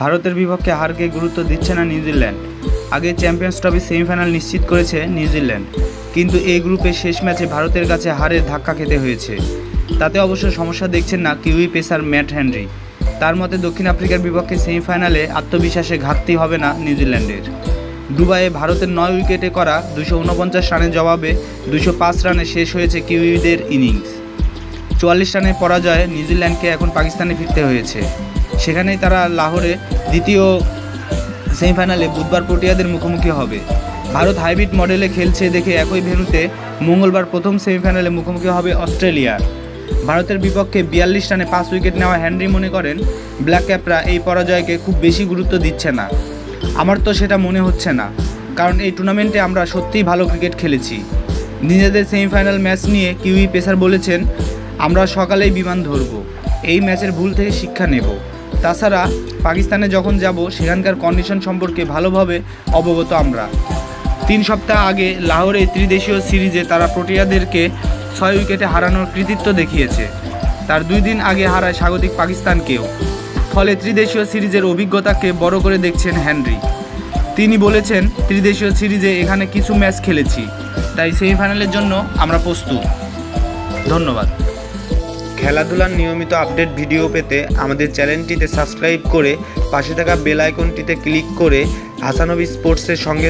ভারতের বিপক্ষে হারকে গুরুত্ব দিচ্ছে না নিউজিল্যান্ড। আগে চ্যাম্পিয়ন্স ট্রফি সেমিফাইনাল নিশ্চিত করেছে নিউজিল্যান্ড, কিন্তু এই গ্রুপের শেষ ম্যাচে ভারতের কাছে হারের ধাক্কা খেতে হয়েছে। তাতে অবশ্য সমস্যা দেখছেন না কিউই পেসার ম্যাট হেনরি। তার মতে দক্ষিণ আফ্রিকার বিপক্ষে সেমিফাইনালে আত্মবিশ্বাসে ঘাটতি হবে না নিউজিল্যান্ডের। দুবাইয়ে ভারতের 9 উইকেটে করা 249 রানের জবাবে 205 রানে শেষ হয়েছে কিউইদের ইনিংস। 44 রানের পরাজয়ে নিউজিল্যান্ডকে এখন পাকিস্তানে ফিরতে হয়েছে। সেখানেই তারা লাহোরে দ্বিতীয় সেমিফাইনালে বুধবার প্রোটিয়াদের মুখোমুখি হবে। ভারত হাইব্রিড মডেলে খেলছে দেখে একই ভেন্যুতে মঙ্গলবার প্রথম সেমিফাইনালে মুখোমুখি হবে অস্ট্রেলিয়ার। ভারতের বিপক্ষে 42 রানে 5 উইকেট নেওয়া হেনরি মনে করেন ব্ল্যাক ক্যাপরা এই পরাজয়কে খুব বেশি গুরুত্ব দিচ্ছে না। আমার তো সেটা মনে হচ্ছে না, কারণ এই টুর্নামেন্টে আমরা সত্যিই ভালো ক্রিকেট খেলেছি। নিজেদের সেমিফাইনাল ম্যাচ নিয়ে কিউই পেসার বলেছেন, আমরা সকালেই বিমান ধরব, এই ম্যাচের ভুল থেকে শিক্ষা নেব। তাছাড়া পাকিস্তানে যখন যাব সেখানকার কন্ডিশন সম্পর্কে ভালোভাবে অবগত আমরা। 3 সপ্তাহ আগে লাহোরে ত্রিদেশীয় সিরিজে তারা প্রোটিয়াদেরকে 6 উইকেটে হারানোর কৃতিত্ব দেখিয়েছে। তার 2 দিন আগে হারায় স্বাগতিক পাকিস্তানকেও। ফলে ত্রিদেশীয় সিরিজের অভিজ্ঞতাকে বড় করে দেখছেন হেনরি। তিনি বলেছেন, ত্রিদেশীয় সিরিজে এখানে কিছু ম্যাচ খেলেছি, তাই সেমিফাইনালের জন্য আমরা প্রস্তুত। ধন্যবাদ। খেলাধুলার নিয়মিত আপডেট ভিডিও পেতে আমাদের চ্যানেলটিতে সাবস্ক্রাইব করে পাশে থাকা বেল আইকনটিতে ক্লিক করে হাসানবী স্পোর্টসের সঙ্গে